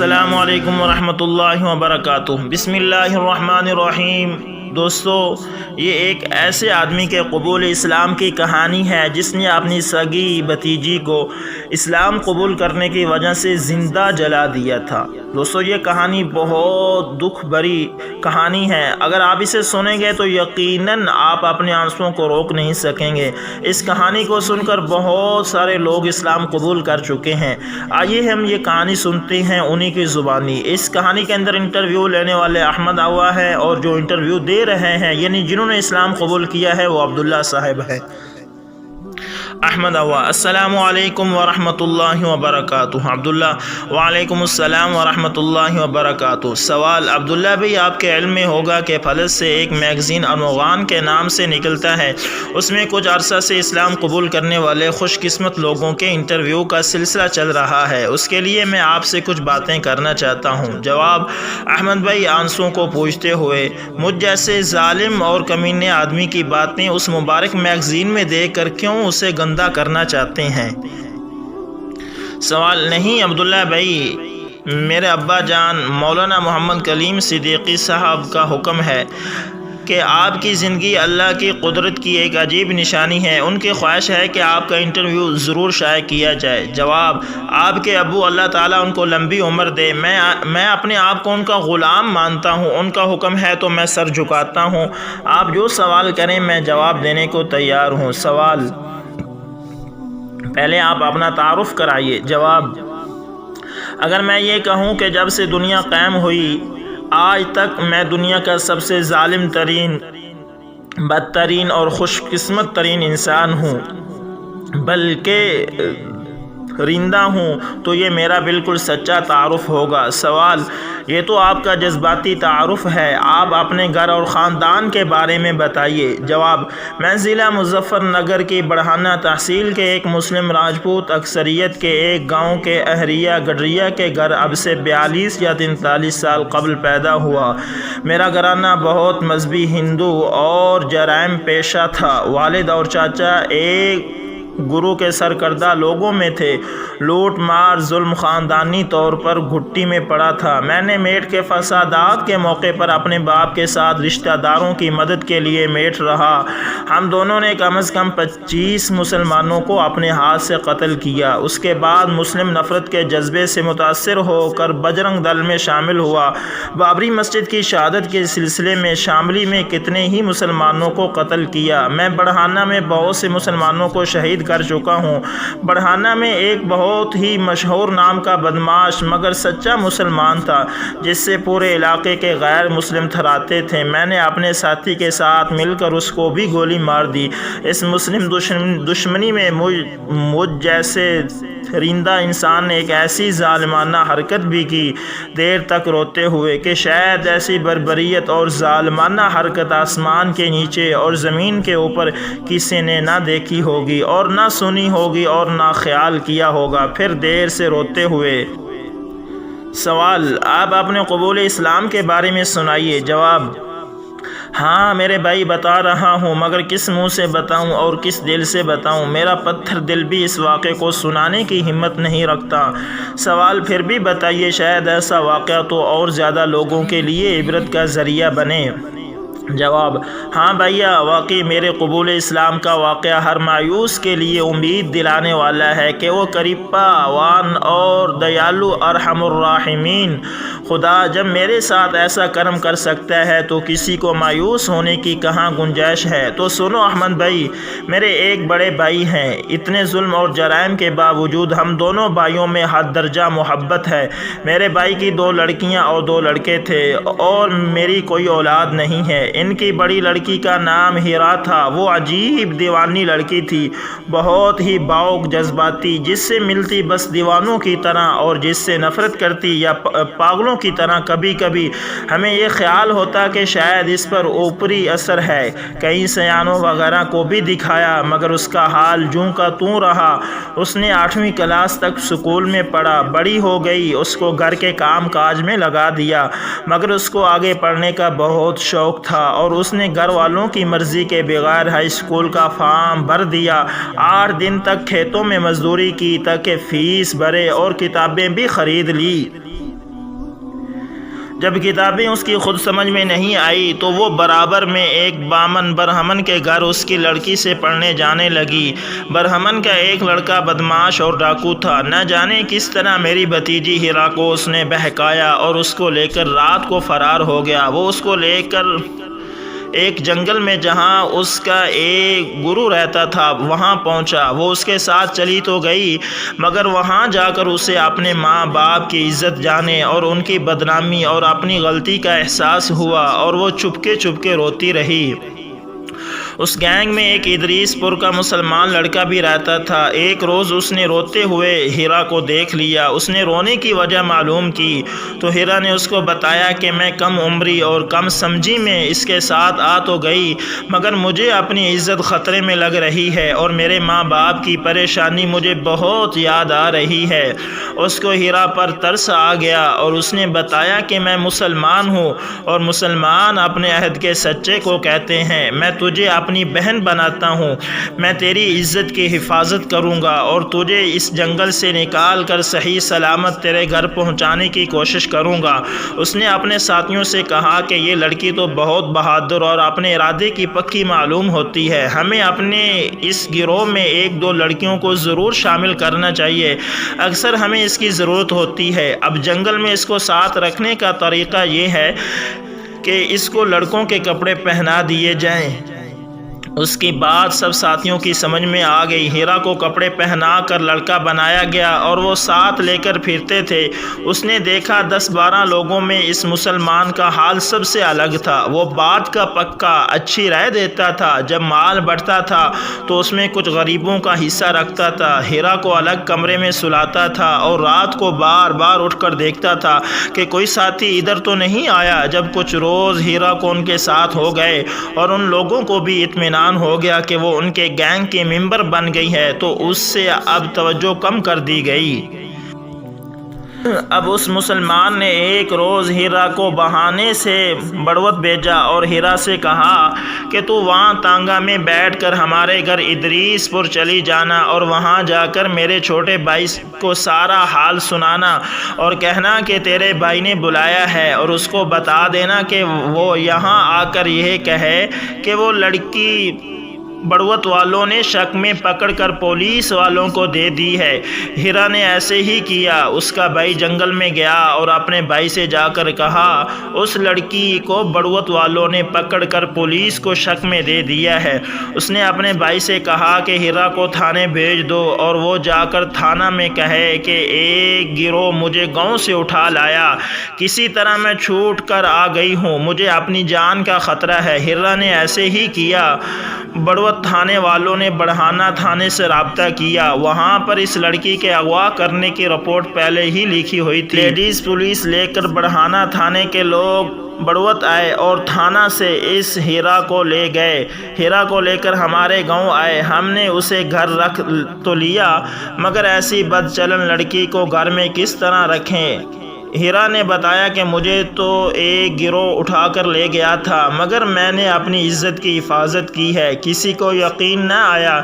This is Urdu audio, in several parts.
السلام علیکم ورحمۃ اللہ وبرکاتہ۔ بسم اللہ الرحمن الرحیم۔ دوستو، یہ ایک ایسے آدمی کے قبول اسلام کی کہانی ہے جس نے اپنی سگی بھتیجی کو اسلام قبول کرنے کی وجہ سے زندہ جلا دیا تھا۔ دوستو، یہ کہانی بہت دکھ بھری کہانی ہے۔ اگر آپ اسے سنیں گے تو یقیناً آپ اپنے آنسوؤں کو روک نہیں سکیں گے۔ اس کہانی کو سن کر بہت سارے لوگ اسلام قبول کر چکے ہیں۔ آئیے ہم یہ کہانی سنتے ہیں انہی کی زبانی۔ اس کہانی کے اندر انٹرویو لینے والے احمد اوا ہے، اور جو انٹرویو دے رہے ہیں یعنی جنہوں نے اسلام قبول کیا ہے وہ عبداللہ صاحب ہے۔ احمد اوا: السلام علیکم ورحمۃ اللہ وبرکاتہ۔ عبداللہ: وعلیکم السلام ورحمۃ اللہ وبرکاتہ۔ سوال: عبداللہ بھائی، آپ کے علم میں ہوگا کہ فلس سے ایک میگزین عنوان کے نام سے نکلتا ہے، اس میں کچھ عرصہ سے اسلام قبول کرنے والے خوش قسمت لوگوں کے انٹرویو کا سلسلہ چل رہا ہے، اس کے لیے میں آپ سے کچھ باتیں کرنا چاہتا ہوں۔ جواب: احمد بھائی آنسوؤں کو پوچھتے ہوئے: مجھ جیسے ظالم اور کمینے آدمی کی باتیں اس مبارک میگزین میں دیکھ کر کیوں اسے گندا کرنا چاہتے ہیں؟ سوال: نہیں عبداللہ بھائی، میرے ابا جان مولانا محمد کلیم صدیقی صاحب کا حکم ہے کہ آپ کی زندگی اللہ کی قدرت کی ایک عجیب نشانی ہے، ان کی خواہش ہے کہ آپ کا انٹرویو ضرور شائع کیا جائے۔ جواب: آپ کے ابو اللہ تعالیٰ ان کو لمبی عمر دے، میں اپنے آپ کو ان کا غلام مانتا ہوں، ان کا حکم ہے تو میں سر جھکاتا ہوں، آپ جو سوال کریں میں جواب دینے کو تیار ہوں۔ سوال: پہلے آپ اپنا تعارف کرائیے۔ جواب: اگر میں یہ کہوں کہ جب سے دنیا قائم ہوئی آج تک میں دنیا کا سب سے ظالم ترین، بدترین اور خوش قسمت ترین انسان ہوں، بلکہ رندہ ہوں، تو یہ میرا بالکل سچا تعارف ہوگا۔ سوال: یہ تو آپ کا جذباتی تعارف ہے، آپ اپنے گھر اور خاندان کے بارے میں بتائیے۔ جواب: میں ضلع مظفر نگر کی بڑھانہ تحصیل کے ایک مسلم راجپوت اکثریت کے ایک گاؤں کے اہریہ گڈریا کے گھر اب سے 42 یا 43 سال قبل پیدا ہوا۔ میرا گھرانہ بہت مذہبی ہندو اور جرائم پیشہ تھا۔ والد اور چاچا ایک گرو کے سرکردہ لوگوں میں تھے۔ لوٹ مار ظلم خاندانی طور پر گھٹی میں پڑا تھا۔ میں نے میٹ کے فسادات کے موقع پر اپنے باپ کے ساتھ رشتہ داروں کی مدد کے لیے میٹ رہا۔ ہم دونوں نے کم از کم 25 مسلمانوں کو اپنے ہاتھ سے قتل کیا۔ اس کے بعد مسلم نفرت کے جذبے سے متاثر ہو کر بجرنگ دل میں شامل ہوا۔ بابری مسجد کی شہادت کے سلسلے میں شاملی میں کتنے ہی مسلمانوں کو قتل کیا۔ میں بڑھانہ میں بہت سے مسلمانوں کو شہید کر چکا ہوں۔ بڑھانہ میں ایک بہت ہی مشہور نام کا بدمعاش مگر سچا مسلمان تھا، جس سے پورے علاقے کے غیر مسلم تھراتے تھے۔ میں نے اپنے ساتھی کے ساتھ مل کر اس کو بھی گولی مار دی۔ اس مسلم دشمنی میں مجھ جیسے رندہ انسان نے ایک ایسی ظالمانہ حرکت بھی کی، دیر تک روتے ہوئے، کہ شاید ایسی بربریت اور ظالمانہ حرکت آسمان کے نیچے اور زمین کے اوپر کسی نے نہ دیکھی ہوگی اور نہ سنی ہوگی اور نہ خیال کیا ہوگا۔ پھر دیر سے روتے ہوئے۔ سوال: آپ اپنے قبول اسلام کے بارے میں سنائیے۔ جواب: ہاں میرے بھائی، بتا رہا ہوں، مگر کس منہ سے بتاؤں اور کس دل سے بتاؤں؟ میرا پتھر دل بھی اس واقعے کو سنانے کی ہمت نہیں رکھتا۔ سوال: پھر بھی بتائیے، شاید ایسا واقعہ تو اور زیادہ لوگوں کے لیے عبرت کا ذریعہ بنے۔ جواب: ہاں بھیا، واقعی میرے قبول اسلام کا واقعہ ہر مایوس کے لیے امید دلانے والا ہے کہ وہ کریپا وان اور دیالو ارحم الراحمین خدا جب میرے ساتھ ایسا کرم کر سکتا ہے تو کسی کو مایوس ہونے کی کہاں گنجائش ہے؟ تو سنو احمد بھائی، میرے ایک بڑے بھائی ہیں۔ اتنے ظلم اور جرائم کے باوجود ہم دونوں بھائیوں میں حد درجہ محبت ہے۔ میرے بھائی کی 2 لڑکیاں اور 2 لڑکے تھے، اور میری کوئی اولاد نہیں ہے۔ ان کی بڑی لڑکی کا نام ہیرا تھا۔ وہ عجیب دیوانی لڑکی تھی، بہت ہی باؤک، جذباتی، جس سے ملتی بس دیوانوں کی طرح اور جس سے نفرت کرتی یا پاگلوں کی طرح کبھی کبھی ہمیں یہ خیال ہوتا کہ شاید اس پر اوپری اثر ہے۔ کئی سیانوں وغیرہ کو بھی دکھایا، مگر اس کا حال جوں کا توں رہا۔ اس نے 8ویں کلاس تک سکول میں پڑھا، بڑی ہو گئی، اس کو گھر کے کام کاج میں لگا دیا، مگر اس کو آگے پڑھنے کا بہت شوق تھا اور اس نے گھر والوں کی مرضی کے بغیر ہائی اسکول کا فارم بھر دیا۔ 8 دن تک کھیتوں میں مزدوری کی تاکہ فیس بھرے اور کتابیں بھی خرید لی۔ جب کتابیں اس کی خود سمجھ میں نہیں آئی تو وہ برابر میں ایک بامن برہمن کے گھر اس کی لڑکی سے پڑھنے جانے لگی۔ برہمن کا ایک لڑکا بدمعاش اور ڈاکو تھا۔ نہ جانے کس طرح میری بھتیجی ہیرا کو اس نے بہکایا اور اس کو لے کر رات کو فرار ہو گیا۔ وہ اس کو لے کر ایک جنگل میں جہاں اس کا ایک گرو رہتا تھا وہاں پہنچا۔ وہ اس کے ساتھ چلی تو گئی مگر وہاں جا کر اسے اپنے ماں باپ کی عزت جانے اور ان کی بدنامی اور اپنی غلطی کا احساس ہوا اور وہ چپکے روتی رہی۔ اس گینگ میں ایک ادریس پور کا مسلمان لڑکا بھی رہتا تھا۔ ایک روز اس نے روتے ہوئے ہیرا کو دیکھ لیا۔ اس نے رونے کی وجہ معلوم کی تو ہیرا نے اس کو بتایا کہ میں کم عمری اور کم سمجھی میں اس کے ساتھ آ تو گئی مگر مجھے اپنی عزت خطرے میں لگ رہی ہے اور میرے ماں باپ کی پریشانی مجھے بہت یاد آ رہی ہے۔ اس کو ہیرا پر ترس آ گیا اور اس نے بتایا کہ میں مسلمان ہوں اور مسلمان اپنے عہد کے سچے کو کہتے ہیں۔ میں تجھے اپنی بہن بناتا ہوں۔ میں تیری عزت کی حفاظت کروں گا اور تجھے اس جنگل سے نکال کر صحیح سلامت تیرے گھر پہنچانے کی کوشش کروں گا۔ اس نے اپنے ساتھیوں سے کہا کہ یہ لڑکی تو بہت بہادر اور اپنے ارادے کی پکی معلوم ہوتی ہے۔ ہمیں اپنے اس گروہ میں ایک دو لڑکیوں کو ضرور شامل کرنا چاہیے۔ اکثر ہمیں اس کی ضرورت ہوتی ہے۔ اب جنگل میں اس کو ساتھ رکھنے کا طریقہ یہ ہے کہ اس کو لڑکوں کے کپڑے پہنا دیے جائیں۔ اس کی بات سب ساتھیوں کی سمجھ میں آ گئی۔ ہیرا کو کپڑے پہنا کر لڑکا بنایا گیا اور وہ ساتھ لے کر پھرتے تھے۔ اس نے دیکھا 10-12 لوگوں میں اس مسلمان کا حال سب سے الگ تھا۔ وہ بات کا پکا اچھی رائے دیتا تھا۔ جب مال بڑھتا تھا تو اس میں کچھ غریبوں کا حصہ رکھتا تھا۔ ہیرا کو الگ کمرے میں سلاتا تھا اور رات کو بار بار اٹھ کر دیکھتا تھا کہ کوئی ساتھی ادھر تو نہیں آیا۔ جب کچھ روز ہیرا کو ان کے ساتھ ہو گئے اور ان لوگوں کو بھی اطمینان ہو گیا کہ وہ ان کے گینگ کی ممبر بن گئی ہے تو اس سے اب توجہ کم کر دی گئی۔ اب اس مسلمان نے ایک روز ہیرا کو بہانے سے بڑوت بھیجا اور ہیرا سے کہا کہ تو وہاں تانگا میں بیٹھ کر ہمارے گھر ادریس پور چلی جانا اور وہاں جا کر میرے چھوٹے بھائی کو سارا حال سنانا اور کہنا کہ تیرے بھائی نے بلایا ہے اور اس کو بتا دینا کہ وہ یہاں آ کر یہ کہے کہ وہ لڑکی بڑوت والوں نے شک میں پکڑ کر پولیس والوں کو دے دی ہے۔ ہیرا نے ایسے ہی کیا۔ اس کا بھائی جنگل میں گیا اور اپنے بھائی سے جا کر کہا اس لڑکی کو بڑوت والوں نے پکڑ کر پولیس کو شک میں دے دیا ہے۔ اس نے اپنے بھائی سے کہا کہ ہیرا کو تھانے بھیج دو اور وہ جا کر تھانہ میں کہے کہ ایک گروہ مجھے گاؤں سے اٹھا لایا، کسی طرح میں چھوٹ کر آ گئی ہوں، مجھے اپنی جان کا خطرہ ہے۔ ہیرا نے ایسے ہی کیا۔ بڑوت تھانے والوں نے بڑھانہ تھانے سے رابطہ کیا۔ وہاں پر اس لڑکی کے اغوا کرنے کی رپورٹ پہلے ہی لکھی ہوئی تھی۔ لیڈیز پولیس لے کر بڑھانہ تھانے کے لوگ بڑوت آئے اور تھانہ سے اس ہیرا کو لے گئے۔ ہیرا کو لے کر ہمارے گاؤں آئے۔ ہم نے اسے گھر رکھ تو لیا مگر ایسی بد چلن لڑکی کو گھر میں کس طرح رکھیں؟ ہیرا نے بتایا کہ مجھے تو ایک گروہ اٹھا کر لے گیا تھا مگر میں نے اپنی عزت کی حفاظت کی ہے۔ کسی کو یقین نہ آیا۔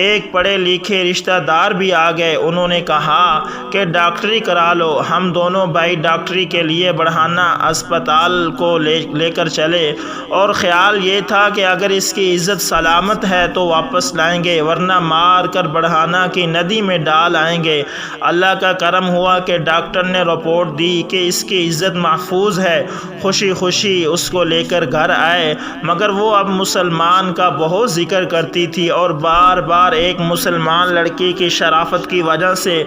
ایک پڑھے لکھے رشتہ دار بھی آ گئے۔ انہوں نے کہا کہ ڈاکٹری کرا لو۔ ہم دونوں بھائی ڈاکٹری کے لیے بڑھانہ اسپتال کو لے کر چلے اور خیال یہ تھا کہ اگر اس کی عزت سلامت ہے تو واپس لائیں گے ورنہ مار کر بڑھانہ کی ندی میں ڈال آئیں گے۔ اللہ کا کرم ہوا کہ ڈاکٹر نے رپورٹ دی کہ اس کی عزت محفوظ ہے۔ خوشی خوشی اس کو لے کر گھر آئے مگر وہ اب مسلمان کا بہت ذکر کرتی تھی اور بار بار ایک مسلمان لڑکی کی شرافت کی وجہ سے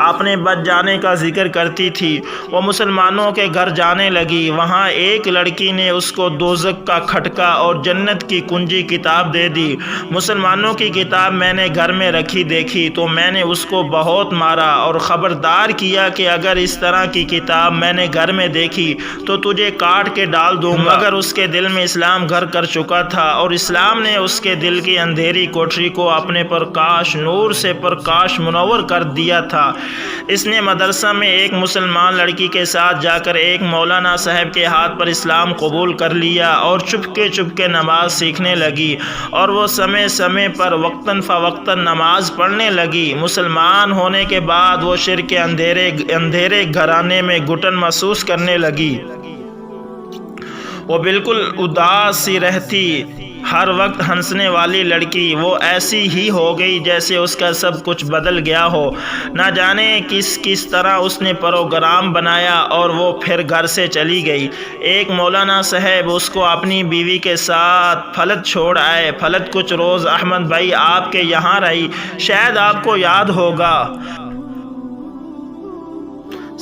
اپنے بچ جانے کا ذکر کرتی تھی۔ وہ مسلمانوں کے گھر جانے لگی۔ وہاں ایک لڑکی نے اس کو دوزخ کا کھٹکا اور جنت کی کنجی کتاب دے دی۔ مسلمانوں کی کتاب میں نے گھر میں رکھی دیکھی تو میں نے اس کو بہت مارا اور خبردار کیا کہ اگر اس طرح کی کتاب میں نے گھر میں دیکھی تو تجھے کاٹ کے ڈال دوں گا۔ مگر اس کے دل میں اسلام گھر کر چکا تھا اور اسلام نے اس کے دل کی اندھیری کوٹری کو اپنے پرکاش نور سے پرکاش منور کر دیا تھا۔ اس نے مدرسہ میں ایک مسلمان لڑکی کے ساتھ جا کر ایک مولانا صاحب کے ہاتھ پر اسلام قبول کر لیا اور چپکے نماز سیکھنے لگی اور وہ سمے پر وقتاً فوقتاً نماز پڑھنے لگی۔ مسلمان ہونے کے بعد وہ شرک کے اندھیرے گھرانے میں گھٹن محسوس کرنے لگی۔ وہ بالکل اداس سی رہتی، ہر وقت ہنسنے والی لڑکی وہ ایسی ہی ہو گئی جیسے اس کا سب کچھ بدل گیا ہو۔ نہ جانے کس طرح اس نے پروگرام بنایا اور وہ پھر گھر سے چلی گئی۔ ایک مولانا صاحب اس کو اپنی بیوی کے ساتھ پھلت چھوڑ آئے۔ پھلت کچھ روز احمد بھائی آپ کے یہاں رہی، شاید آپ کو یاد ہوگا۔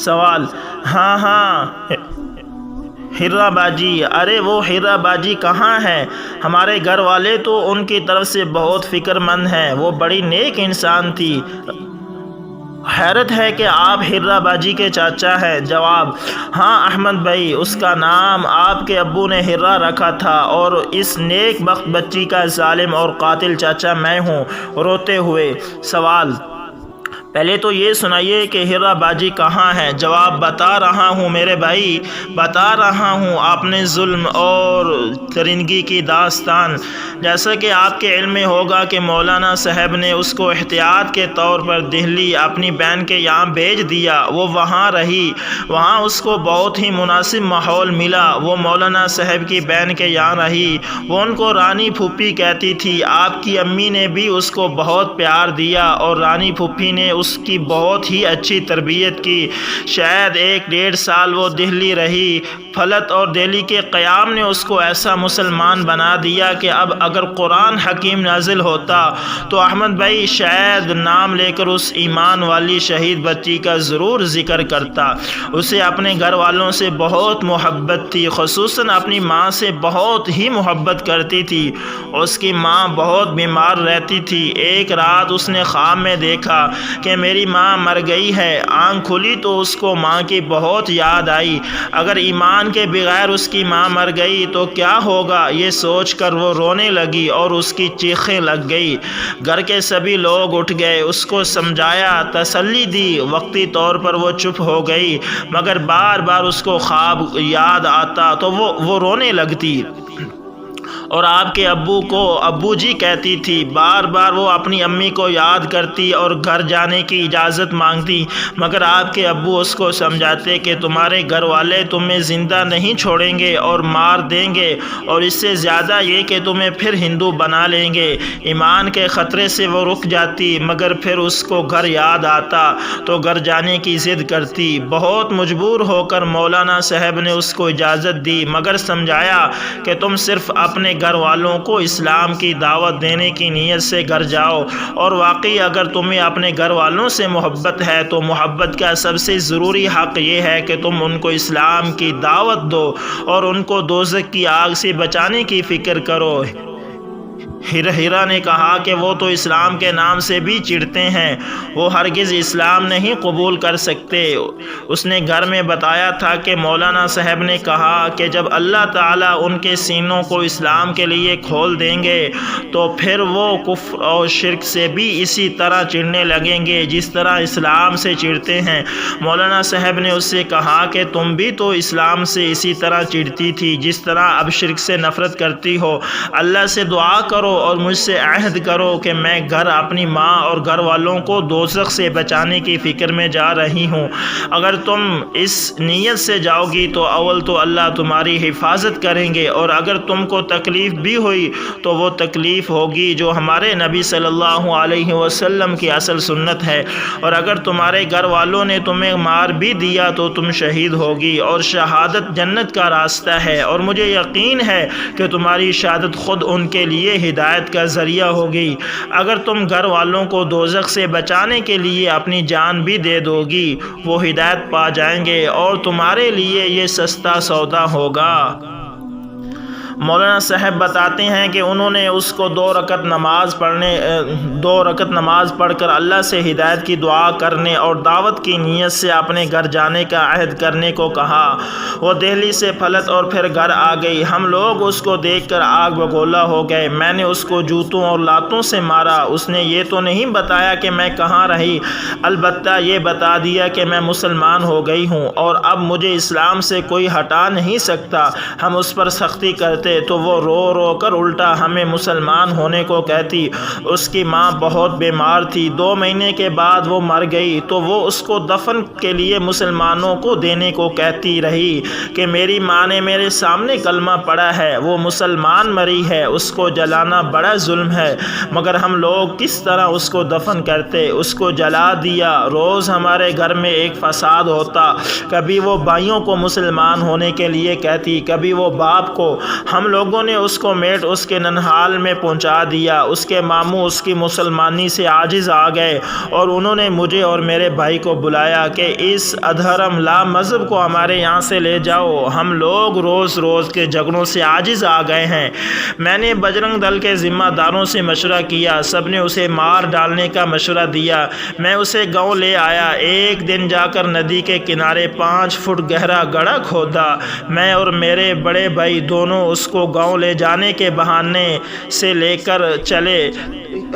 سوال: ہاں ہیرا باجی، ارے وہ ہیرا باجی کہاں ہے؟ ہمارے گھر والے تو ان کی طرف سے بہت فکر مند ہیں، وہ بڑی نیک انسان تھی۔ حیرت ہے کہ آپ ہیرا باجی کے چاچا ہیں۔ جواب: ہاں احمد بھائی، اس کا نام آپ کے ابو نے ہیرا رکھا تھا، اور اس نیک بخت بچی کا ظالم اور قاتل چاچا میں ہوں۔ روتے ہوئے: سوال: پہلے تو یہ سنائیے کہ ہیرا باجی کہاں ہے؟ جواب: بتا رہا ہوں میرے بھائی، بتا رہا ہوں۔ آپ نے ظلم اور درندگی کی داستان، جیسا کہ آپ کے علم میں ہوگا کہ مولانا صاحب نے اس کو احتیاط کے طور پر دہلی اپنی بہن کے یہاں بھیج دیا۔ وہ وہاں رہی، وہاں اس کو بہت ہی مناسب ماحول ملا۔ وہ مولانا صاحب کی بہن کے یہاں رہی، وہ ان کو رانی پھوپھی کہتی تھی۔ آپ کی امی نے بھی اس کو بہت پیار دیا اور رانی پھوپھی نے اس کی بہت ہی اچھی تربیت کی۔ شاید 1-1.5 سال وہ دہلی رہی۔ پھلت اور دہلی کے قیام نے اس کو ایسا مسلمان بنا دیا کہ اب اگر قرآن حکیم نازل ہوتا تو احمد بھائی شاید نام لے کر اس ایمان والی شہید بچی کا ضرور ذکر کرتا۔ اسے اپنے گھر والوں سے بہت محبت تھی، خصوصاً اپنی ماں سے بہت ہی محبت کرتی تھی۔ اس کی ماں بہت بیمار رہتی تھی۔ ایک رات اس نے خواب میں دیکھا کہ میری ماں مر گئی ہے۔ آنکھ کھلی تو اس کو ماں کی بہت یاد آئی۔ اگر ایمان کے بغیر اس کی ماں مر گئی تو کیا ہوگا، یہ سوچ کر وہ رونے لگی اور اس کی چیخیں لگ گئی۔ گھر کے سبھی لوگ اٹھ گئے، اس کو سمجھایا، تسلی دی۔ وقتی طور پر وہ چپ ہو گئی، مگر بار بار اس کو خواب یاد آتا تو وہ رونے لگتی اور آپ کے ابو کو ابو جی کہتی تھی۔ بار بار وہ اپنی امی کو یاد کرتی اور گھر جانے کی اجازت مانگتی، مگر آپ کے ابو اس کو سمجھاتے کہ تمہارے گھر والے تمہیں زندہ نہیں چھوڑیں گے اور مار دیں گے، اور اس سے زیادہ یہ کہ تمہیں پھر ہندو بنا لیں گے۔ ایمان کے خطرے سے وہ رک جاتی، مگر پھر اس کو گھر یاد آتا تو گھر جانے کی ضد کرتی۔ بہت مجبور ہو کر مولانا صاحب نے اس کو اجازت دی، مگر سمجھایا کہ تم صرف اپنے گھر والوں کو اسلام کی دعوت دینے کی نیت سے گھر جاؤ، اور واقعی اگر تمہیں اپنے گھر والوں سے محبت ہے تو محبت کا سب سے ضروری حق یہ ہے کہ تم ان کو اسلام کی دعوت دو اور ان کو دوزخ کی آگ سے بچانے کی فکر کرو۔ ہیرا نے کہا کہ وہ تو اسلام کے نام سے بھی چڑھتے ہیں، وہ ہرگز اسلام نہیں قبول کر سکتے۔ اس نے گھر میں بتایا تھا کہ مولانا صاحب نے کہا کہ جب اللہ تعالیٰ ان کے سینوں کو اسلام کے لیے کھول دیں گے تو پھر وہ کفر اور شرک سے بھی اسی طرح چڑھنے لگیں گے جس طرح اسلام سے چڑھتے ہیں۔ مولانا صاحب نے اس سے کہا کہ تم بھی تو اسلام سے اسی طرح چڑھتی تھی جس طرح اب شرک سے نفرت کرتی ہو۔ اللہ سے دعا کرو اور مجھ سے عہد کرو کہ میں گھر اپنی ماں اور گھر والوں کو دوزخ سے بچانے کی فکر میں جا رہی ہوں۔ اگر تم اس نیت سے جاؤ گی تو اول تو اللہ تمہاری حفاظت کریں گے، اور اگر تم کو تکلیف بھی ہوئی تو وہ تکلیف ہوگی جو ہمارے نبی صلی اللہ علیہ وسلم کی اصل سنت ہے، اور اگر تمہارے گھر والوں نے تمہیں مار بھی دیا تو تم شہید ہوگی، اور شہادت جنت کا راستہ ہے، اور مجھے یقین ہے کہ تمہاری شہادت خود ان کے لیے ہدایت کا ذریعہ ہوگی۔ اگر تم گھر والوں کو دوزخ سے بچانے کے لیے اپنی جان بھی دے دو گی، وہ ہدایت پا جائیں گے اور تمہارے لیے یہ سستا سودا ہوگا۔ مولانا صاحب بتاتے ہیں کہ انہوں نے اس کو 2 رکعت نماز پڑھ کر اللہ سے ہدایت کی دعا کرنے اور دعوت کی نیت سے اپنے گھر جانے کا عہد کرنے کو کہا۔ وہ دہلی سے پھلت اور پھر گھر آ گئی۔ ہم لوگ اس کو دیکھ کر آگ بگولا ہو گئے۔ میں نے اس کو جوتوں اور لاتوں سے مارا۔ اس نے یہ تو نہیں بتایا کہ میں کہاں رہی، البتہ یہ بتا دیا کہ میں مسلمان ہو گئی ہوں اور اب مجھے اسلام سے کوئی ہٹا نہیں سکتا۔ ہم اس پر سختی کرتے بولتے تو وہ رو رو کر الٹا ہمیں مسلمان ہونے کو کہتی۔ اس کی ماں بہت بیمار تھی، 2 مہینے کے بعد وہ مر گئی تو وہ اس کو دفن کے لیے مسلمانوں کو دینے کو کہتی رہی کہ میری ماں نے میرے سامنے کلمہ پڑھا ہے، وہ مسلمان مری ہے، اس کو جلانا بڑا ظلم ہے، مگر ہم لوگ کس طرح اس کو دفن کرتے؟ اس کو جلا دیا۔ روز ہمارے گھر میں ایک فساد ہوتا، کبھی وہ بھائیوں کو مسلمان ہونے کے لیے کہتی، کبھی وہ باپ کو۔ ہم لوگوں نے اس کو میٹ اس کے ننہال میں پہنچا دیا۔ اس کے ماموں اس کی مسلمانی سے عاجز آ گئے اور انہوں نے مجھے اور میرے بھائی کو بلایا کہ اس ادھرم لا مذہب کو ہمارے یہاں سے لے جاؤ، ہم لوگ روز روز کے جھگڑوں سے عاجز آ گئے ہیں۔ میں نے بجرنگ دل کے ذمہ داروں سے مشورہ کیا، سب نے اسے مار ڈالنے کا مشورہ دیا۔ میں اسے گاؤں لے آیا، ایک دن جا کر ندی کے کنارے 5 فٹ گہرا گڑھا کھودا۔ میں اور میرے بڑے بھائی دونوں اس کو گاؤں لے جانے کے بہانے سے لے کر چلے۔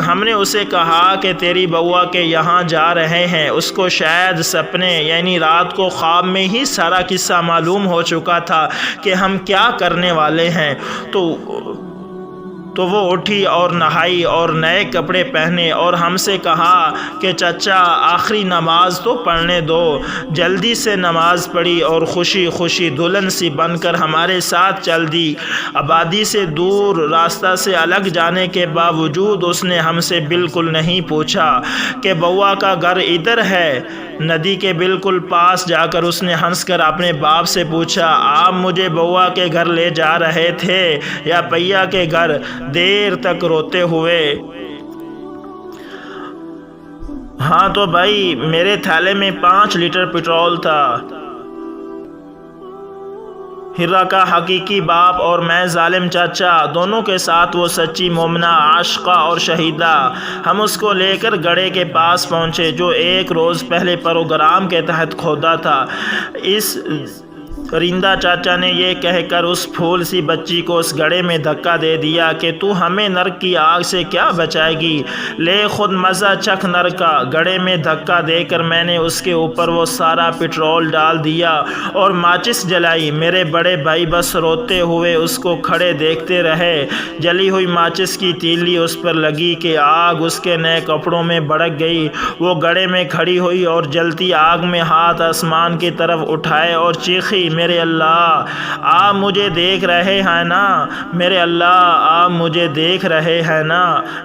ہم نے اسے کہا کہ تیری بوا کے یہاں جا رہے ہیں۔ اس کو شاید سپنے یعنی رات کو خواب میں ہی سارا قصہ معلوم ہو چکا تھا کہ ہم کیا کرنے والے ہیں، تو وہ اٹھی اور نہائی اور نئے کپڑے پہنے اور ہم سے کہا کہ چچا آخری نماز تو پڑھنے دو۔ جلدی سے نماز پڑھی اور خوشی خوشی دلہن سی بن کر ہمارے ساتھ چل دی۔ آبادی سے دور راستہ سے الگ جانے کے باوجود اس نے ہم سے بالکل نہیں پوچھا کہ بوا کا گھر ادھر ہے۔ ندی کے بالکل پاس جا کر اس نے ہنس کر اپنے باپ سے پوچھا، آپ مجھے بوا کے گھر لے جا رہے تھے یا پیا کے گھر؟ دیر تک روتے ہوئے ہاں تو بھائی، میرے تھیلے میں 5 لیٹر پٹرول تھا۔ ہرا کا حقیقی باپ اور میں ظالم چاچا، دونوں کے ساتھ وہ سچی مومنہ، عاشقہ اور شہیدہ۔ ہم اس کو لے کر گڑھے کے پاس پہنچے جو 1 روز پہلے پروگرام کے تحت کھودا تھا۔ اس رندہ چاچا نے یہ کہہ کر اس پھول سی بچی کو اس گڑھے میں دھکا دے دیا کہ تو ہمیں نرک کی آگ سے کیا بچائے گی، لے خود مزہ چکھ نرک کا۔ گڑھے میں دھکا دے کر میں نے اس کے اوپر وہ سارا پٹرول ڈال دیا اور ماچس جلائی۔ میرے بڑے بھائی بس روتے ہوئے اس کو کھڑے دیکھتے رہے۔ جلی ہوئی ماچس کی تیلی اس پر لگی کہ آگ اس کے نئے کپڑوں میں بھڑک گئی۔ وہ گڑھے میں کھڑی ہوئی اور جلتی آگ میں ہاتھ آسمان کی طرف اٹھائے اور چیخی، میرے اللہ آپ مجھے دیکھ رہے ہیں نا، میرے اللہ آپ مجھے دیکھ رہے ہیں نا،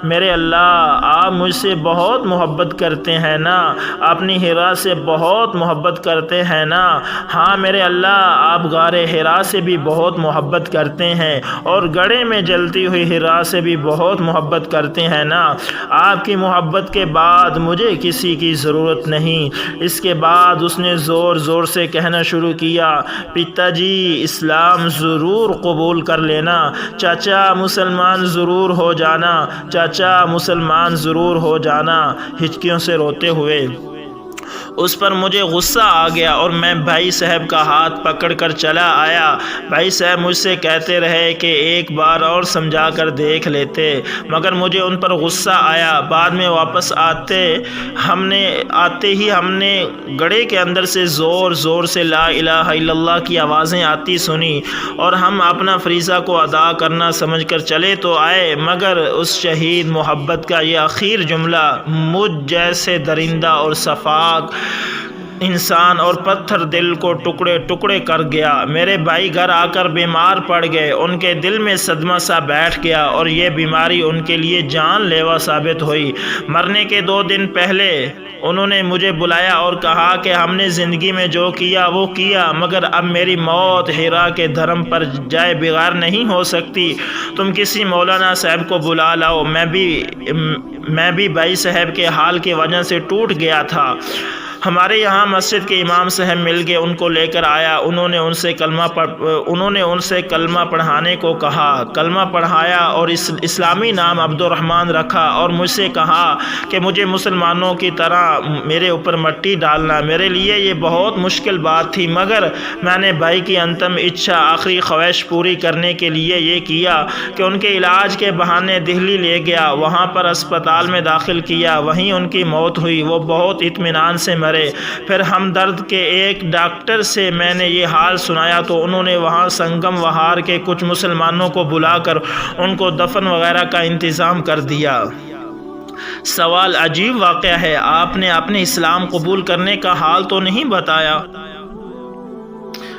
میرے اللہ آپ مجھ سے بہت محبت کرتے ہیں نا، اپنی ہرا سے بہت محبت کرتے ہیں نا، ہاں میرے اللہ آپ غار ہرا سے بھی بہت محبت کرتے ہیں اور گڑھے میں جلتی ہوئی ہرا سے بھی بہت محبت کرتے ہیں نا، آپ کی محبت کے بعد مجھے کسی کی ضرورت نہیں۔ اس کے بعد اس نے زور زور سے کہنا شروع کیا، پتا جی اسلام ضرور قبول کر لینا، چاچا مسلمان ضرور ہو جانا، چاچا مسلمان ضرور ہو جانا۔ ہچکیوں سے روتے ہوئے اس پر مجھے غصہ آ گیا اور میں بھائی صاحب کا ہاتھ پکڑ کر چلا آیا۔ بھائی صاحب مجھ سے کہتے رہے کہ ایک بار اور سمجھا کر دیکھ لیتے، مگر مجھے ان پر غصہ آیا۔ بعد میں واپس آتے ہی ہم نے گڑھے کے اندر سے زور زور سے لا الہ الا اللہ کی آوازیں آتی سنی اور ہم اپنا فریضہ کو ادا کرنا سمجھ کر چلے تو آئے، مگر اس شہید محبت کا یہ اخیر جملہ مجھ جیسے درندہ اور صفاق انسان اور پتھر دل کو ٹکڑے ٹکڑے کر گیا۔ میرے بھائی گھر آ کر بیمار پڑ گئے، ان کے دل میں صدمہ سا بیٹھ گیا اور یہ بیماری ان کے لیے جان لیوا ثابت ہوئی۔ مرنے کے 2 دن پہلے انہوں نے مجھے بلایا اور کہا کہ ہم نے زندگی میں جو کیا وہ کیا، مگر اب میری موت ہرا کے دھرم پر جائے بغیر نہیں ہو سکتی، تم کسی مولانا صاحب کو بلا لاؤ۔ میں بھی بھائی صاحب کے حال کی وجہ سے ٹوٹ گیا تھا۔ ہمارے یہاں مسجد کے امام صاحب مل کے ان کو لے کر آیا، انہوں نے ان سے کلمہ پڑھانے کو کہا، کلمہ پڑھایا اور اسلامی نام عبد الرحمن رکھا اور مجھ سے کہا کہ مجھے مسلمانوں کی طرح میرے اوپر مٹی ڈالنا۔ میرے لیے یہ بہت مشکل بات تھی، مگر میں نے بھائی کی انتم اچھا، آخری خواہش پوری کرنے کے لیے یہ کیا کہ ان کے علاج کے بہانے دہلی لے گیا، وہاں پر اسپتال میں داخل کیا، وہیں ان کی موت ہوئی۔ وہ بہت اطمینان سے مر مرے۔ پھر ہمدرد کے ایک ڈاکٹر سے میں نے یہ حال سنایا تو انہوں نے وہاں سنگم وہار کے کچھ مسلمانوں کو بلا کر ان کو دفن وغیرہ کا انتظام کر دیا۔ سوال: عجیب واقعہ ہے، آپ نے اپنے اسلام قبول کرنے کا حال تو نہیں بتایا؟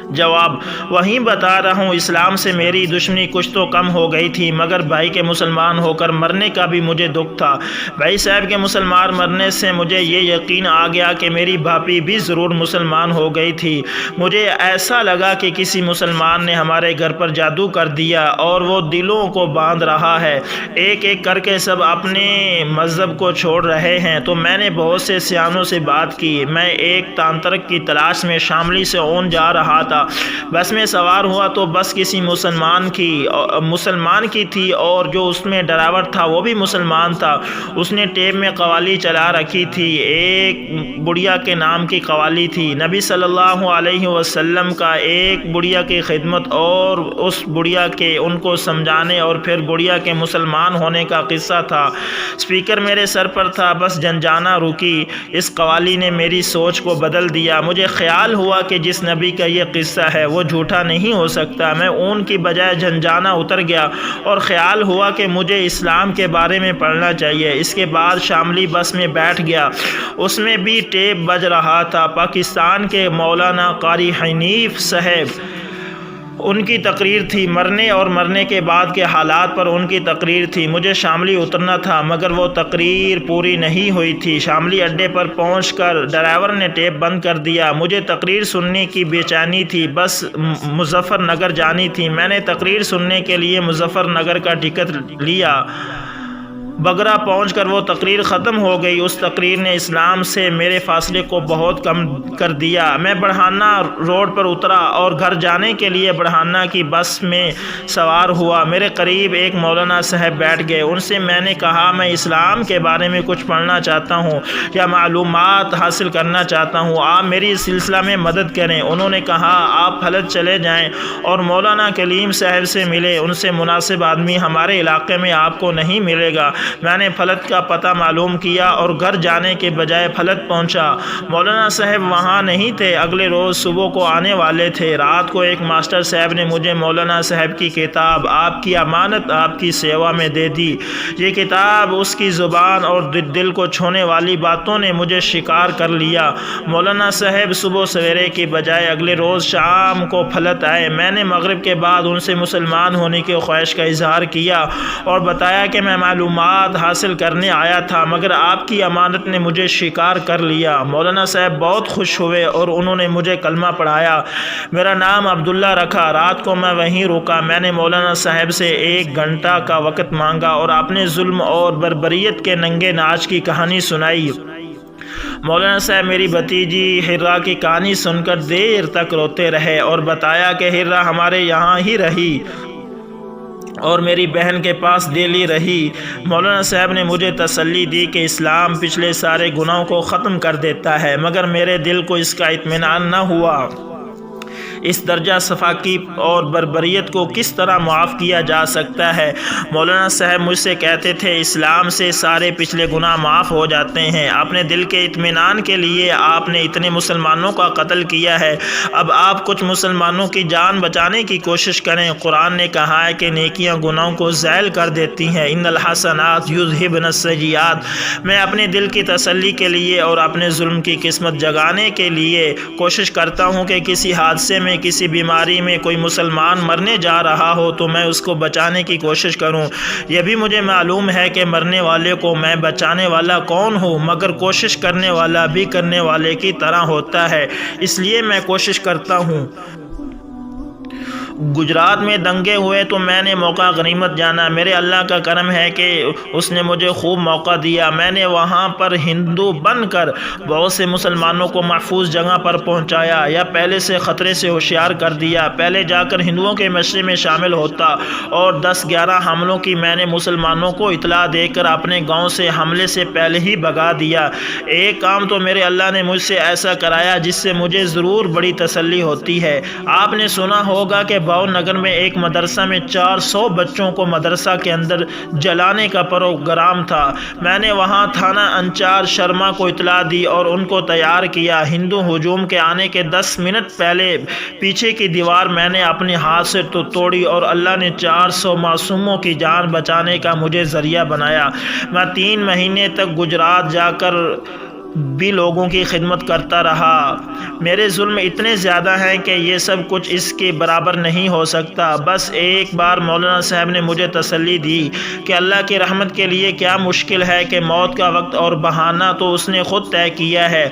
جواب: وہیں بتا رہا ہوں، اسلام سے میری دشمنی کچھ تو کم ہو گئی تھی، مگر بھائی کے مسلمان ہو کر مرنے کا بھی مجھے دکھ تھا۔ بھائی صاحب کے مسلمان مرنے سے مجھے یہ یقین آ گیا کہ میری بھابھی بھی ضرور مسلمان ہو گئی تھی۔ مجھے ایسا لگا کہ کسی مسلمان نے ہمارے گھر پر جادو کر دیا اور وہ دلوں کو باندھ رہا ہے، ایک ایک کر کے سب اپنے مذہب کو چھوڑ رہے ہیں۔ تو میں نے بہت سے سیانوں سے بات کی۔ میں ایک تانترک کی تلاش میں شاملی سے اون جا رہا تھا، بس میں سوار ہوا تو بس کسی مسلمان کی تھی، اور جو اس میں ڈرائیور تھا وہ بھی مسلمان تھا۔ اس نے ٹیپ میں قوالی چلا رکھی تھی، ایک بڑھیا کے نام کی قوالی تھی۔ نبی صلی اللہ علیہ وسلم کا ایک بڑھیا کی خدمت اور اس بڑھیا کے ان کو سمجھانے اور پھر بڑھیا کے مسلمان ہونے کا قصہ تھا۔ اسپیکر میرے سر پر تھا، بس جھنجھانا رکی۔ اس قوالی نے میری سوچ کو بدل دیا۔ مجھے خیال ہوا کہ جس نبی کا یہ قصہ ہے وہ جھوٹا نہیں ہو سکتا۔ میں اون کی بجائے جھنجھانا اتر گیا اور خیال ہوا کہ مجھے اسلام کے بارے میں پڑھنا چاہیے۔ اس کے بعد شاملی بس میں بیٹھ گیا، اس میں بھی ٹیپ بج رہا تھا۔ پاکستان کے مولانا قاری حنیف صاحب، ان کی تقریر تھی، مرنے اور مرنے کے بعد کے حالات پر ان کی تقریر تھی۔ مجھے شاملی اترنا تھا مگر وہ تقریر پوری نہیں ہوئی تھی۔ شاملی اڈے پر پہنچ کر ڈرائیور نے ٹیپ بند کر دیا۔ مجھے تقریر سننے کی بے چینی تھی، بس مظفر نگر جانی تھی۔ میں نے تقریر سننے کے لیے مظفر نگر کا ٹکٹ لیا۔ بگرا پہنچ کر وہ تقریر ختم ہو گئی۔ اس تقریر نے اسلام سے میرے فاصلے کو بہت کم کر دیا۔ میں بڑھانا روڈ پر اترا اور گھر جانے کے لیے بڑھانا کی بس میں سوار ہوا۔ میرے قریب ایک مولانا صاحب بیٹھ گئے۔ ان سے میں نے کہا، میں اسلام کے بارے میں کچھ پڑھنا چاہتا ہوں یا معلومات حاصل کرنا چاہتا ہوں، آپ میری اس سلسلہ میں مدد کریں۔ انہوں نے کہا، آپ پھلت چلے جائیں اور مولانا کلیم صاحب سے ملیں، ان سے مناسب آدمی ہمارے علاقے میں آپ کو نہیں ملے گا۔ میں نے پھلت کا پتہ معلوم کیا اور گھر جانے کے بجائے پھلت پہنچا۔ مولانا صاحب وہاں نہیں تھے، اگلے روز صبح کو آنے والے تھے۔ رات کو ایک ماسٹر صاحب نے مجھے مولانا صاحب کی کتاب آپ کی امانت آپ کی سیوا میں دے دی۔ یہ کتاب، اس کی زبان اور دل کو چھونے والی باتوں نے مجھے شکار کر لیا۔ مولانا صاحب صبح سویرے کی بجائے اگلے روز شام کو پھلت آئے۔ میں نے مغرب کے بعد ان سے مسلمان ہونے کی خواہش کا اظہار کیا اور بتایا کہ میں معلومات حاصل کرنے آیا تھا مگر آپ کی امانت نے مجھے شکار کر لیا۔ مولانا صاحب بہت خوش ہوئے اور انہوں نے مجھے کلمہ پڑھایا۔ میرا نام عبداللہ رکھا۔ رات کو میں وہیں رکا۔ میں نے مولانا صاحب سے 1 گھنٹہ کا وقت مانگا اور اپنے ظلم اور بربریت کے ننگے ناچ کی کہانی سنائی۔ مولانا صاحب میری بھتیجی ہرا کی کہانی سن کر دیر تک روتے رہے اور بتایا کہ ہرا ہمارے یہاں ہی رہی اور میری بہن کے پاس دلی رہی۔ مولانا صاحب نے مجھے تسلی دی کہ اسلام پچھلے سارے گناہوں کو ختم کر دیتا ہے، مگر میرے دل کو اس کا اطمینان نہ ہوا۔ اس درجہ صفاقی اور بربریت کو کس طرح معاف کیا جا سکتا ہے؟ مولانا صاحب مجھ سے کہتے تھے، اسلام سے سارے پچھلے گناہ معاف ہو جاتے ہیں۔ اپنے دل کے اطمینان کے لیے آپ نے اتنے مسلمانوں کا قتل کیا ہے، اب آپ کچھ مسلمانوں کی جان بچانے کی کوشش کریں۔ قرآن نے کہا ہے کہ نیکیاں گناہوں کو زائل کر دیتی ہیں، ان الحسنات یذہبن السیئات۔ میں اپنے دل کی تسلی کے لیے اور اپنے ظلم کی قسمت جگانے کے لیے کوشش کرتا ہوں کہ کسی حادثے میں، کسی بیماری میں کوئی مسلمان مرنے جا رہا ہو تو میں اس کو بچانے کی کوشش کروں۔ یہ بھی مجھے معلوم ہے کہ مرنے والے کو میں بچانے والا کون ہوں، مگر کوشش کرنے والا بھی کرنے والے کی طرح ہوتا ہے، اس لیے میں کوشش کرتا ہوں۔ گجرات میں دنگے ہوئے تو میں نے موقع غنیمت جانا۔ میرے اللہ کا کرم ہے کہ اس نے مجھے خوب موقع دیا۔ میں نے وہاں پر ہندو بن کر بہت سے مسلمانوں کو محفوظ جگہ پر پہنچایا یا پہلے سے خطرے سے ہوشیار کر دیا۔ پہلے جا کر ہندوؤں کے مشرے میں شامل ہوتا اور 10-11 حملوں کی میں نے مسلمانوں کو اطلاع دے کر اپنے گاؤں سے حملے سے پہلے ہی بھگا دیا۔ ایک کام تو میرے اللہ نے مجھ سے ایسا کرایا جس سے مجھے ضرور بڑی تسلی ہوتی ہے۔ آپ نے سنا ہوگا کہ بھاؤ نگر میں ایک مدرسہ میں 400 بچوں کو مدرسہ کے اندر جلانے کا پروگرام تھا۔ میں نے وہاں تھانہ انچارج شرما کو اطلاع دی اور ان کو تیار کیا۔ ہندو ہجوم کے آنے کے 10 منٹ پہلے پیچھے کی دیوار میں نے اپنے ہاتھ سے توڑی اور اللہ نے 400 معصوموں کی جان بچانے کا مجھے ذریعہ بنایا۔ میں 3 مہینے تک گجرات جا کر بھی لوگوں کی خدمت کرتا رہا۔ میرے ظلم اتنے زیادہ ہیں کہ یہ سب کچھ اس کے برابر نہیں ہو سکتا۔ بس ایک بار مولانا صاحب نے مجھے تسلی دی کہ اللہ کی رحمت کے لیے کیا مشکل ہے کہ موت کا وقت اور بہانہ تو اس نے خود طے کیا ہے۔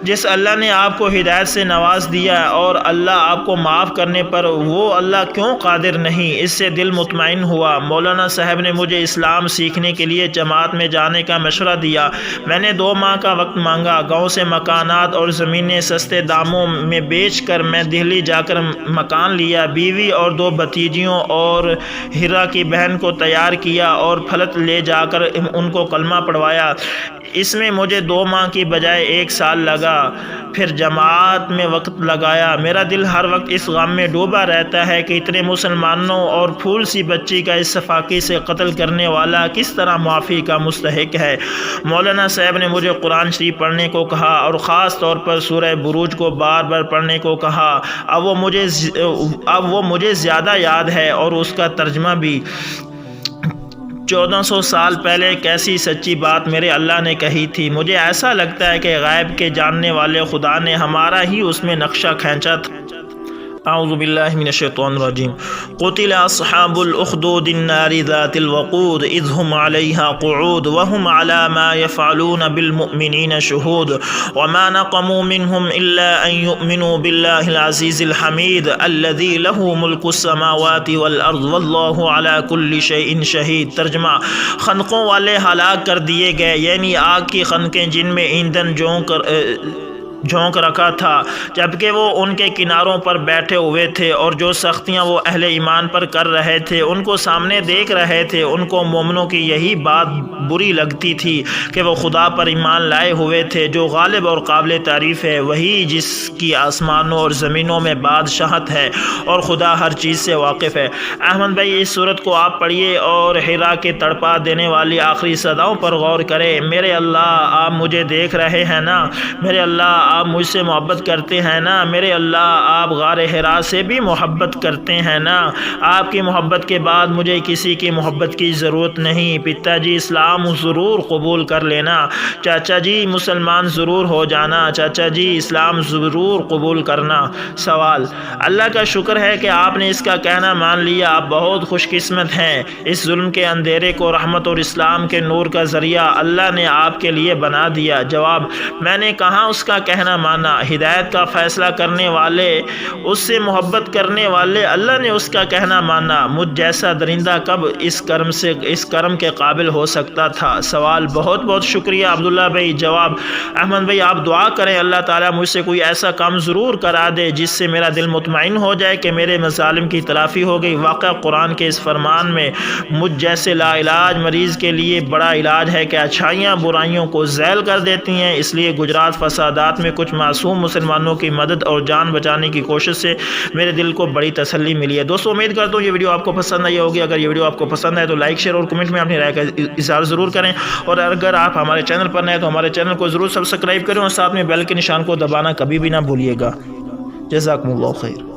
جس اللہ نے آپ کو ہدایت سے نواز دیا اور اللہ آپ کو معاف کرنے پر، وہ اللہ کیوں قادر نہیں؟ اس سے دل مطمئن ہوا۔ مولانا صاحب نے مجھے اسلام سیکھنے کے لیے جماعت میں جانے کا مشورہ دیا۔ میں نے 2 ماہ کا وقت مانگا۔ گاؤں سے مکانات اور زمینیں سستے داموں میں بیچ کر میں دہلی جا کر مکان لیا۔ بیوی اور 2 بھتیجیوں اور ہیرا کی بہن کو تیار کیا اور پھلت لے جا کر ان کو کلمہ پڑھوایا۔ اس میں مجھے 2 ماہ کی بجائے 1 سال لگا۔ پھر جماعت میں وقت لگایا۔ میرا دل ہر وقت اس غم میں ڈوبا رہتا ہے کہ اتنے مسلمانوں اور پھول سی بچی کا اس فاقی سے قتل کرنے والا کس طرح معافی کا مستحق ہے۔ مولانا صاحب نے مجھے قرآن شریف پڑھنے کو کہا اور خاص طور پر سورہ بروج کو بار بار پڑھنے کو کہا۔ اب وہ مجھے زیادہ یاد ہے اور اس کا ترجمہ بھی۔ 1400 سال پہلے ایک ایسی سچی بات میرے اللہ نے کہی تھی۔ مجھے ایسا لگتا ہے کہ غیب کے جاننے والے خدا نے ہمارا ہی اس میں نقشہ کھینچا تھا۔ اعوذ باللہ من الشیطان الرجیم۔ قتل اصحاب الاخدود النار ذات الوقود اذ هم عليها قعود وهم على ما يفعلون بالمؤمنين شهود وما نقموا منهم الا ان يؤمنوا بالله العزيز الحميد الذي له ملك السماوات والارض والله على كل شيء شهيد۔ ترجمہ: خندقوں والے ہلاک کر دیے گئے، یعنی آگ کی خندقیں جن میں ایندھن جھونک رکھا تھا، جبکہ وہ ان کے کناروں پر بیٹھے ہوئے تھے، اور جو سختیاں وہ اہل ایمان پر کر رہے تھے ان کو سامنے دیکھ رہے تھے۔ ان کو مومنوں کی یہی بات بری لگتی تھی کہ وہ خدا پر ایمان لائے ہوئے تھے جو غالب اور قابل تعریف ہے، وہی جس کی آسمانوں اور زمینوں میں بادشاہت ہے اور خدا ہر چیز سے واقف ہے۔ احمد بھائی، اس صورت کو آپ پڑھیے اور ہیرا کے تڑپا دینے والی آخری صداؤں پر غور کریں۔ میرے اللہ، آپ مجھے دیکھ رہے ہیں نا؟ میرے اللہ، آپ مجھ سے محبت کرتے ہیں نا؟ میرے اللہ، آپ غار حرا سے بھی محبت کرتے ہیں نا؟ آپ کی محبت کے بعد مجھے کسی کی محبت کی ضرورت نہیں۔ پتا جی، اسلام ضرور قبول کر لینا۔ چاچا جی، مسلمان ضرور ہو جانا۔ چاچا جی، اسلام ضرور قبول کرنا۔ سوال: اللہ کا شکر ہے کہ آپ نے اس کا کہنا مان لیا، آپ بہت خوش قسمت ہیں۔ اس ظلم کے اندھیرے کو رحمت اور اسلام کے نور کا ذریعہ اللہ نے آپ کے لیے بنا دیا۔ جواب: میں نے کہاں اس کا کہنا مانا؟ ہدایت کا فیصلہ کرنے والے، اس سے محبت کرنے والے اللہ نے اس کا کہنا مانا۔ مجھ جیسا درندہ کب اس کرم کے قابل ہو سکتا تھا؟ سوال: بہت بہت شکریہ عبداللہ بھائی۔ جواب: احمد بھائی، آپ دعا کریں اللہ تعالیٰ مجھ سے کوئی ایسا کام ضرور کرا دے جس سے میرا دل مطمئن ہو جائے کہ میرے مظالم کی تلافی ہو گئی۔ واقعہ قرآن کے اس فرمان میں مجھ جیسے لا علاج مریض کے لیے بڑا علاج ہے کہ اچھائیاں برائیوں کو ذیل کر دیتی ہیں۔ اس لیے گجرات فسادات میں کچھ معصوم مسلمانوں کی مدد اور جان بچانے کی کوشش سے میرے دل کو بڑی تسلی ملی ہے۔ دوستو، امید کرتا ہوں یہ ویڈیو آپ کو پسند آئی ہوگی۔ اگر یہ ویڈیو آپ کو پسند آئے تو لائک، شیئر اور کمنٹ میں اپنی رائے کا اظہار ضرور کریں، اور اگر آپ ہمارے چینل پر نئے تو ہمارے چینل کو ضرور سبسکرائب کریں اور ساتھ میں بیل کے نشان کو دبانا کبھی بھی نہ بھولیے گا۔ جزاکم اللہ خیر۔